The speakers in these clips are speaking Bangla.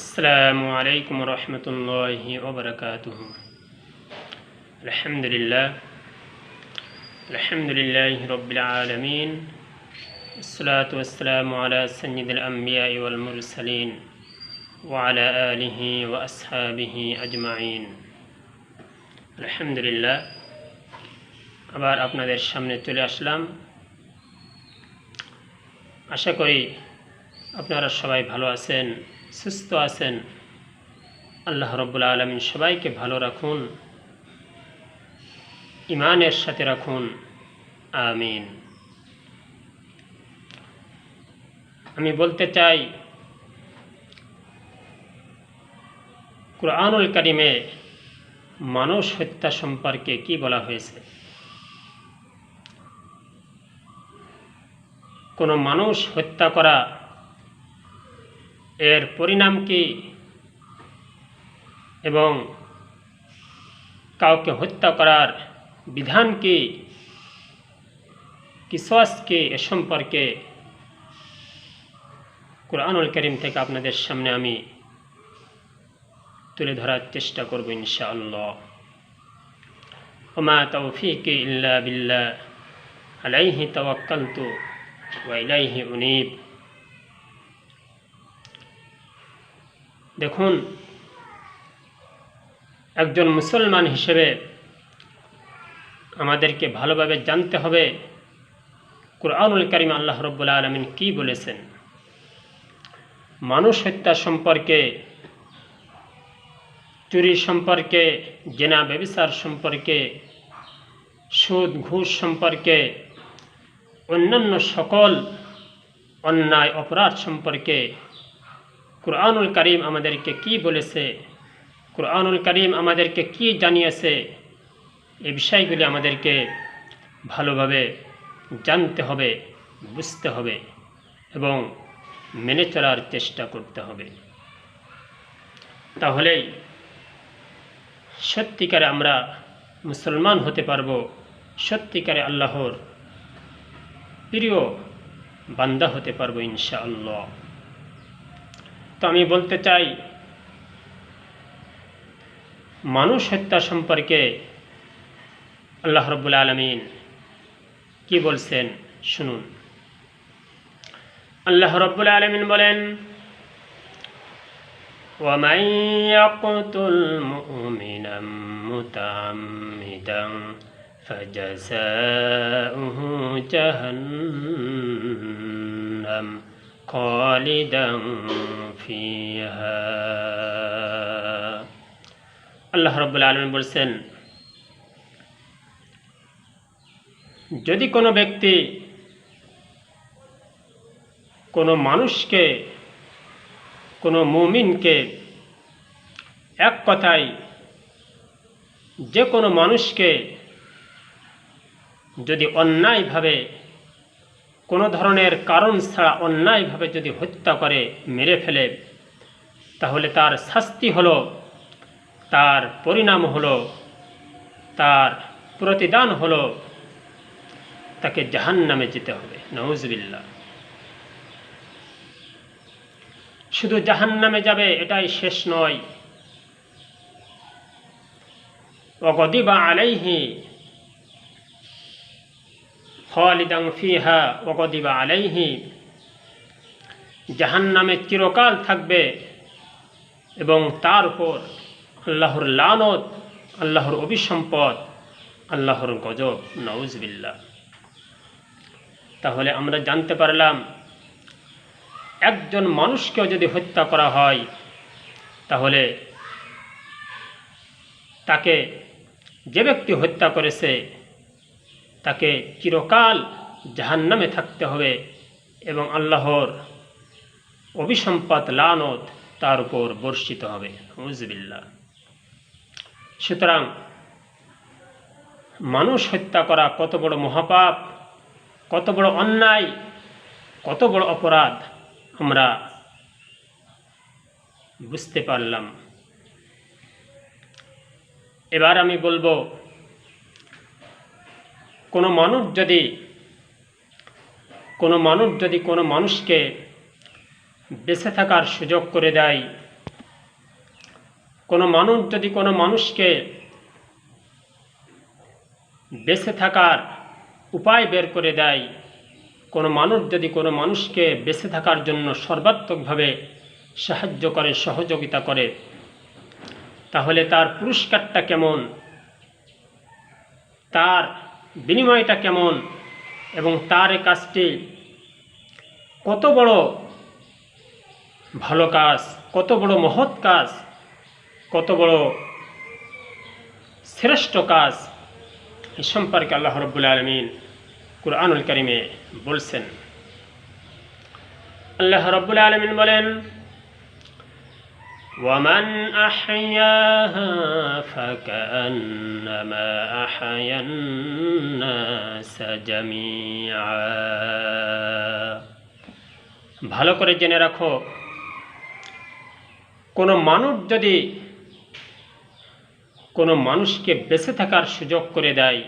আসসালামু আলাইকুম রহমতুল্লাহি ওবরাকাতুহু। আলহামদুলিল্লাহি রাব্বিল আলামিন। আসসালাতু ওয়াসসালামু আলা সাইয়্যিদিল আমবিয়াই ওয়াল মুরসালিন ওয়া আলা আলিহি ওয়া আসহাবিহি আজমাইন। আলহামদুলিল্লাহ, আবার আপনাদের সামনে চলে আসলাম। আশা করি আপনারা সবাই ভালো আছেন, সুস্থ আছেন। আল্লাহ রাব্বুল আলামিন সবাইকে ভালো রাখুন, ঈমানের সাথে রাখুন, আমিন। আমি বলতে চাই, কুরআনুল কারীমে মানুষ হত্যা সম্পর্কে কি বলা হয়েছে। কোনো মানুষ হত্যা করা, এর পরিণাম কি, এবং কাউকে হত্যা করার বিধান কি, কিসাস কি, এ সম্পর্কে কুরআনুল কারীম থেকে আপনাদের সামনে আমি তুলে ধরার চেষ্টা করব ইনশাআল্লাহ। ওমা তাওফীকি ইল্লা বিল্লাহ, আলাইহি তাওয়াক্কালতু ওয়া ইলাইহি উনীব। দেখুন, একজন মুসলমান হিসেবে আমাদেরকে ভালোভাবে জানতে হবে কুরআনুল কারীম আল্লাহ রাব্বুল আলামিন কি বলেছেন। মানুষ হত্যা সম্পর্কে, চুরি সম্পর্কে, জিনা ব্যভিচার সম্পর্কে, সুদ ঘুষ সম্পর্কে, অন্যান্য সকল অন্যায় অপরাধ সম্পর্কে কুরআনুল কারীম আমাদেরকে কি বলেছে, কুরআনুল কারীম আমাদেরকে কি জানিয়েছে, এই বিষয়গুলি আমাদেরকে ভালোভাবে জানতে হবে, বুঝতে হবে এবং মেনে চলার চেষ্টা করতে হবে। তাহলেই সত্যিকারে আমরা মুসলমান হতে পারব, সত্যিকারে আল্লাহর প্রিয় বান্দা হতে পারব ইনশাআল্লাহ। তো আমি বলতে চাই, মানুষ হত্যা সম্পর্কে আল্লাহ রাব্বুল আলামিন কি বলছেন শুনুন। আল্লাহ রাব্বুল আলামিন বলেন, وَمَنْ يَقْتُلْ مُؤْمِنًا مُتَعَمِّدًا فَجَزَاؤُهُ جَهَنَّمُ خَالِدًا فِيهَا। আল্লাহ রাব্বুল আলামিন বলছেন, যদি কোনো ব্যক্তি কোনো মানুষকে, কোনো মুমিনকে, এক কথায় যে কোনো মানুষকে যদি অন্যায়ভাবে, কোনো ধরনের কারণ ছাড়া অন্যায়ভাবে যদি হত্যা করে, মেরে ফেলে, তাহলে তার শাস্তি হলো, তার পরিণাম হলো, তার প্রতিদান হলো তাকে জাহান্নামে যেতে হবে। নাউযুবিল্লাহ। শুধু জাহান্নামে যাবে এটাই শেষ নয়, ওয়াগদিবা আলাইহি খালিদান ফিহা ওয়াগদিবা আলাইহি, জাহান্নামে চিরকাল থাকবে এবং তার উপর আল্লাহর লানত, আল্লাহর অভিসম্পদ, আল্লাহর গজব। নাউযুবিল্লাহ। তাহলে আমরা জানতে পারলাম, একজন মানুষকেও যদি হত্যা করা হয় তাহলে তাকে, যে ব্যক্তি হত্যা করেছে তাকে চিরকাল জাহান্নামে থাকতে হবে এবং আল্লাহর অভিসম্পদ, লানত তার উপর বর্ষিত হবে। নাউযুবিল্লাহ। সুতরাং মানুষ হত্যা করা কত বড় মহাপাপ, কত বড় অন্যায়, কত বড় অপরাধ আমরা বুঝতে পারলাম। এবার আমি বলবো, কোনো মানুষ যদি কোনো মানুষকে বেঁচে থাকার সুযোগ করে দেয়, কোনো মানুষ যদি কোনো মানুষকে বেঁচে থাকার উপায় বের করে দেয়, কোনো মানুষ যদি কোনো মানুষকে বেঁচে থাকার জন্য সর্বাত্মকভাবে সাহায্য করে, সহযোগিতা করে, তাহলে তার পুরস্কারটা কেমন, তার বিনিময়টা কেমন, এবং তার এই কাজটি কত বড় ভালো কাজ, কত বড় মহৎ কাজ, কত বড় শ্রেষ্ঠ কাজ, এ সম্পর্কে আল্লাহ রাব্বুল আলামিন কুরআনুল কারীমে বলছেন। আল্লাহ রাব্বুল আলামিন বলেন, ওয়ামান আহইয়াহা ফাকান্নামা আহয়ান নাস জামিআ। ভালো করে জেনে রাখো, কোনো মানুষ যদি কোনো মানুষকে বেঁচে থাকার সুযোগ করে দেয়,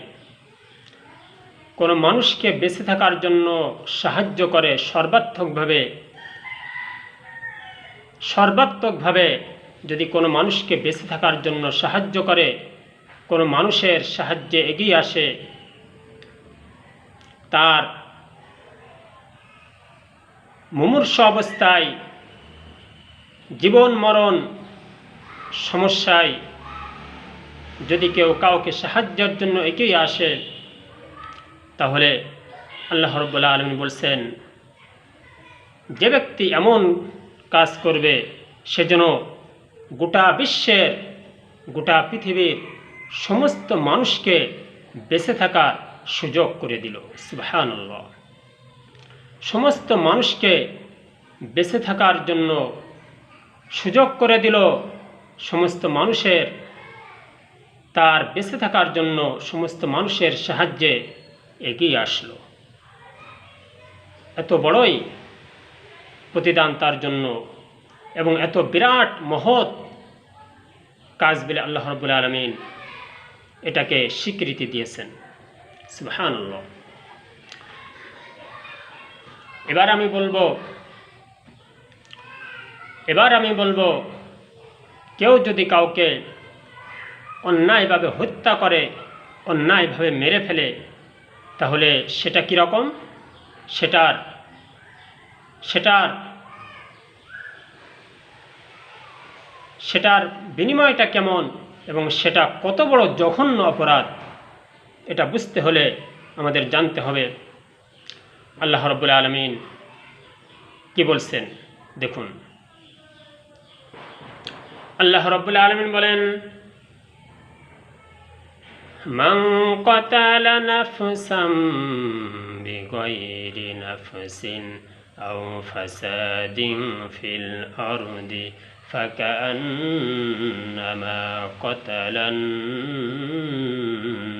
কোনো মানুষকে বেঁচে থাকার জন্য সাহায্য করে, সর্বাত্মকভাবে যদি কোনো মানুষকে বেঁচে থাকার জন্য সাহায্য করে, কোনো মানুষের সাহায্যে এগিয়ে আসে, তার মুমূর্ষ অবস্থায়, জীবন মরণ সমস্যায় যদি কেউ কাউকে সাহায্যের জন্য এগিয়ে আসে, তাহলে আল্লাহ রাব্বুল আলামিন বলছেন, যে ব্যক্তি এমন কাজ করবে সে যেন গোটা বিশ্বের, গোটা পৃথিবীর সমস্ত মানুষকে বেঁচে থাকার সুযোগ করে দিল। সুবহানাল্লাহ। সমস্ত মানুষকে বেঁচে থাকার জন্য সুযোগ করে দিল, সমস্ত মানুষের, তার বেঁচে থাকার জন্য সমস্ত মানুষের সাহায্যে এগিয়ে আসলো। এত বড়ই প্রতিদান তার জন্য, এবং এত বিরাট মহৎ কাজ বলে আল্লাহ রাব্বুল আলামিন এটাকে স্বীকৃতি দিয়েছেন। সুবহানাল্লাহ। এবার আমি বলবো কেউ যদি কাউকে অন্যায়ভাবে হত্যা করে, অন্যায়ভাবে মেরে ফেলে, তাহলে সেটা কীরকম, সেটার বিনিময়টা কেমন, এবং সেটা কত বড় জঘন্য অপরাধ, এটা বুঝতে হলে আমাদের জানতে হবে আল্লাহ রাব্বুল আলামিন কি বলছেন। দেখুন, আল্লাহ রাব্বুল আলামিন বলেন, মান কাতালা নাফসাম বিগাইরি নাফসিন আও ফাসাদিন ফিল আরদি ফাকান্নামা কাতালান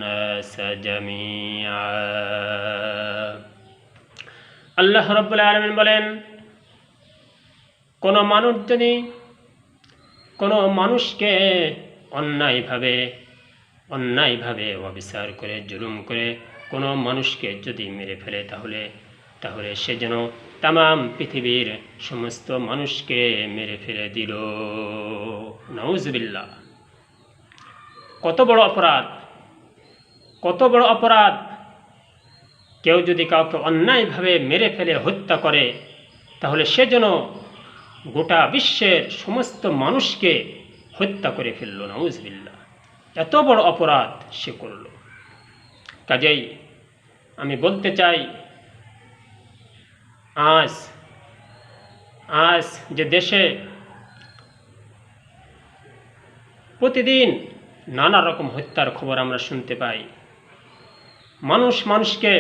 নাস জামিআ। আল্লাহ রাব্বুল আলামিন বলেন, কোনো মানুষ যদি কোনো মানুষকে অন্যায়ভাবে অবিচার করে, জুলুম করে কোনো মানুষকে যদি মেরে ফেলে, তাহলে সে যেন তামাম পৃথিবীর সমস্ত মানুষকে মেরে ফেলে দিল। নাউজুবিল্লাহ। কত বড় অপরাধ, কত বড় অপরাধ! কেউ যদি কাউকে অন্যায়ভাবে মেরে ফেলে, হত্যা করে, তাহলে সে যেন গোটা বিশ্বের সমস্ত মানুষকে হত্যা করে ফেলল। নাউজুবিল্লাহ। এত বড় অপরাধ সে করল। কাজেই আমি বলতে চাই, আজ যে দেশে প্রতিদিন নানা রকম হত্যার খবর আমরা শুনতে পাই, মানুষকে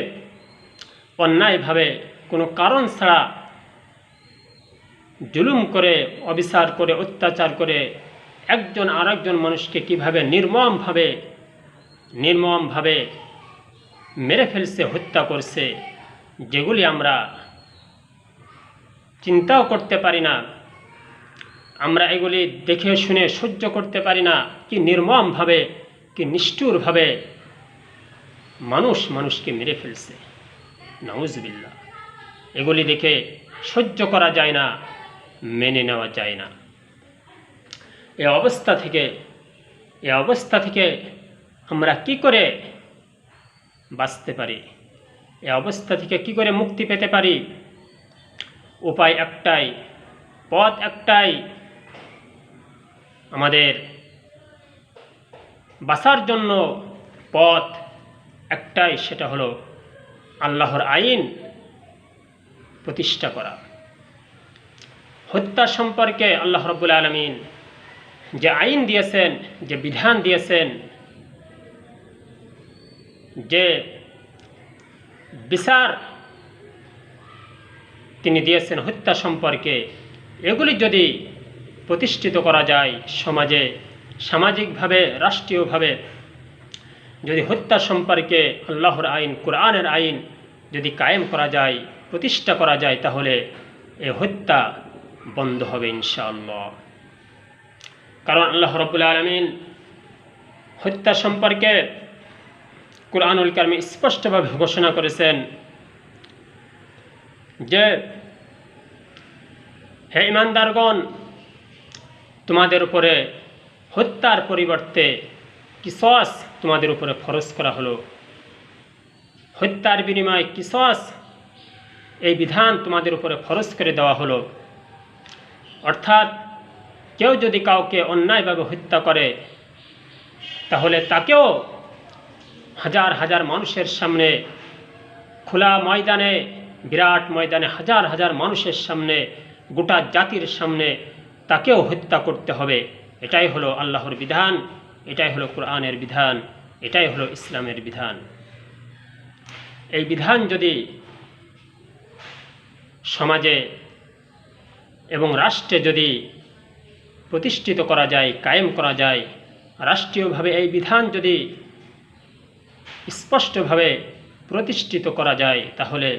অন্যায়ভাবে কোনো কারণ ছাড়া জুলুম করে, অবিচার করে, অত্যাচার করে একজন আরেকজন মানুষকে কিভাবে নির্মমভাবে মেরে ফেলছে, হত্যা করছে, যেগুলি আমরা চিন্তাও করতে পারি না, আমরা এগুলি দেখে শুনে সহ্য করতে পারি না। কি নির্মমভাবে, কি নিষ্ঠুরভাবে মানুষকে মেরে ফেলছে। নাউজুবিল্লাহ। এগুলি দেখে সহ্য করা যায় না, মেনে নেওয়া যায় না। এই অবস্থা থেকে আমরা কি করে বাঁচতে পারি, এই অবস্থা থেকে কি করে মুক্তি পেতে পারি? উপায় একটাই, পথ একটাই, আমাদের বাঁচার জন্য পথ একটাই, সেটা হলো আল্লাহর আইন প্রতিষ্ঠা করা। হত্যা সম্পর্কে আল্লাহ রাব্বুল আলামিন যে আইন দিয়েছেন, যে বিধান দিয়েছেন, যে বিচার তিনি দিয়েছেন হত্যা সম্পর্কে, এগুলি যদি প্রতিষ্ঠিত করা যায় সমাজে, সামাজিকভাবে, রাষ্ট্রীয়ভাবে, যদি হত্যা সম্পর্কে আল্লাহর আইন, কোরআনের আইন যদি কায়েম করা যায়, প্রতিষ্ঠা করা যায়, তাহলে এই হত্যা বন্ধ হবে ইনশাআল্লাহ। কারণ আল্লাহ রাব্বুল আলামিন হত্যা সম্পর্কে কুরআনুল কারীমে স্পষ্টভাবে ঘোষণা করেছেন যে, হে ঈমানদারগণ, তোমাদের উপরে হত্যার পরিবর্তে কিসাস তোমাদের উপরে ফরজ করা হলো। হত্যার বিনিময়ে কিসাস, এই বিধান তোমাদের উপরে ফরজ করে দেওয়া হলো। অর্থাৎ কেউ যদি কাউকে অন্যায়ভাবে হত্যা করে, তাহলে তাকেও হাজার হাজার মানুষের সামনে, খোলা ময়দানে, বিরাট ময়দানে, হাজার হাজার মানুষের সামনে, গোটা জাতির সামনে তাকেও হত্যা করতে হবে। এটাই হলো আল্লাহর বিধান, এটাই হলো কোরআনের বিধান, এটাই হলো ইসলামের বিধান। এই বিধান যদি সমাজে এবং রাষ্ট্রে যদি প্রতিষ্ঠিত করা যায়, কায়েম করা যায়, রাষ্ট্রীয়ভাবে এই বিধান যদি স্পষ্টভাবে প্রতিষ্ঠিত করা যায়, তাহলে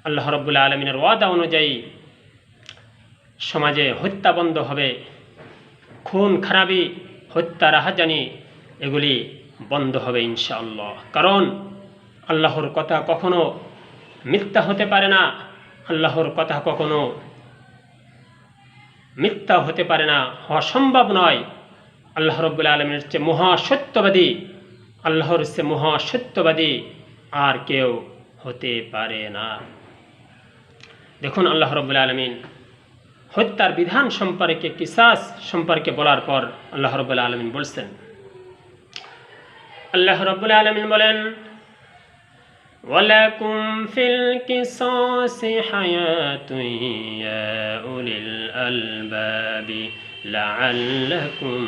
আল্লাহ রাব্বুল আলামিনের ওয়াদা অনুযায়ী সমাজে হত্যা বন্ধ হবে, খুন খারাপি, হত্যা, রাহাজানি, এগুলি বন্ধ হবে ইনশাআল্লাহ। কারণ আল্লাহর কথা কখনো মিথ্যা হতে পারে না, আল্লাহর কথা কখনো মিথ্যা হতে পারে না, হওয়া সম্ভব নয়। আল্লাহ রাব্বুল আলামিনের চেয়ে মহাসত্যবাদী, আল্লাহর চেয়ে মহাসত্যবাদী আর কেউ হতে পারে না। দেখুন, আল্লাহ রাব্বুল আলামিন হত্যার বিধান সম্পর্কে, কিসাস সম্পর্কে বলার পর আল্লাহ রাব্বুল আলামিন বলছেন, আল্লাহ রাব্বুল আলামিন বলেন, ওয়ালাকুম ফিল কিসাসি হায়াতুন ইয়া উলিল আলবাবি লাআল্লাকুম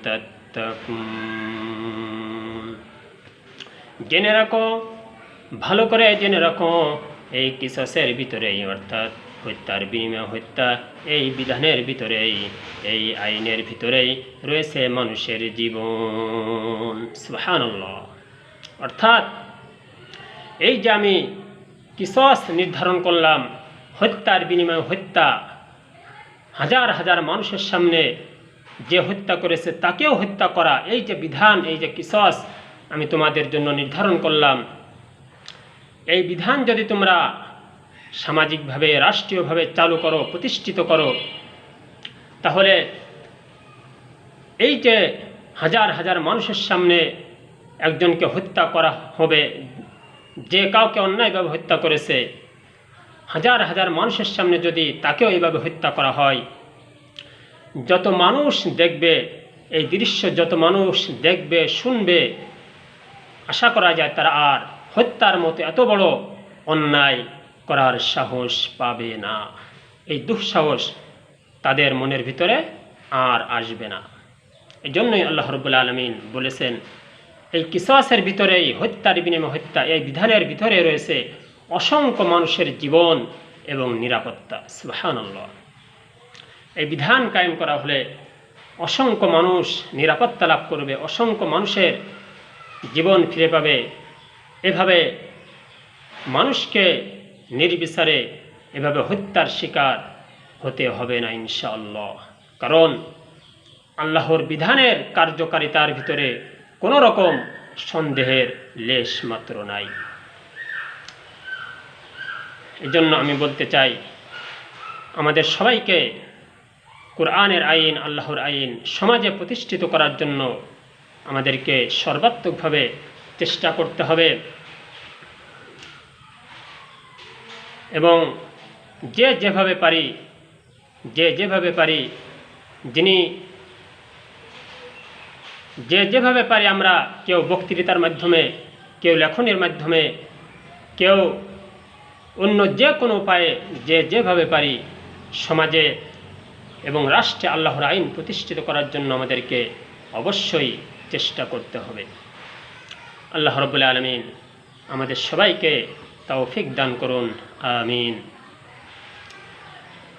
তাত্তাকুন। জেনে রাখো, ভালো করে জেনে রাখো, এই কিসাসের ভিতরেই, অর্থাৎ হত্যার বিনিময়ে হত্যা, এই বিধানের ভিতরেই, এই আইনের ভিতরেই রয়েছে মানুষের জীবন। সুবহানাল্লাহ। অর্থাৎ এই যে আমি কিসাস নির্ধারণ করলাম, হত্যার বিনিময়ে হত্যা, হাজার হাজার মানুষের সামনে যে হত্যা করেছে তাকেও হত্যা করা, এই যে বিধান, এই যে কিসাস আমি তোমাদের জন্য নির্ধারণ করলাম, এই বিধান যদি তোমরা সামাজিকভাবে, রাষ্ট্রীয়ভাবে চালু করো, প্রতিষ্ঠিত করো, তাহলে এই যে হাজার হাজার মানুষের সামনে একজনকে হত্যা করা হবে, যে কাউকে অন্যায়ভাবে হত্যা করেছে, হাজার হাজার মানুষের সামনে যদি তাকেও এইভাবে হত্যা করা হয়, যত মানুষ দেখবে এই দৃশ্য, যত মানুষ দেখবে, শুনবে, আশা করা যায় তারা আর হত্যার মতো এত বড় অন্যায় করার সাহস পাবে না। এই দুঃসাহস তাদের মনের ভিতরে আর আসবে না। এই জন্যই আল্লাহ রাব্বুল আলামিন বলেছেন, এই কিসাসের ভিতরেই, হত্যার বিনিময়ে হত্যা, এই বিধানের ভিতরে রয়েছে অসংখ্য মানুষের জীবন এবং নিরাপত্তা। সুবহানাল্লাহ। এই বিধান কায়েম করা হলে অসংখ্য মানুষ নিরাপত্তা লাভ করবে, অসংখ্য মানুষের জীবন ফিরে পাবে। এভাবে মানুষকে নির্বিচারে এভাবে হত্যার শিকার হতে হবে না ইনশাআল্লাহ। কারণ আল্লাহর বিধানের কার্যকারিতার ভিতরে কোনো রকম সন্দেহের লেশ মাত্র নাই। এজন্য আমি বলতে চাই, আমাদের সবাইকে কোরআনের আইন, আল্লাহর আইন সমাজে প্রতিষ্ঠিত করার জন্য আমাদেরকে সর্বাত্মকভাবে চেষ্টা করতে হবে। এবং যে যেভাবে পারি আমরা কেউ বক্তৃতার মাধ্যমে, কেউ লেখনের মাধ্যমে, কেউ অন্য যে কোনো উপায়ে যেভাবে পারি সমাজে এবং রাষ্ট্রে আল্লাহর আইন প্রতিষ্ঠিত করার জন্য আমাদেরকে অবশ্যই চেষ্টা করতে হবে। আল্লাহ রাব্বুল আলামিন আমাদের সবাইকে তৌফিক দান করুন, আমিন।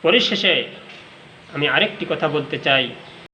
পরিশেষে আমি আরেকটি কথা বলতে চাই।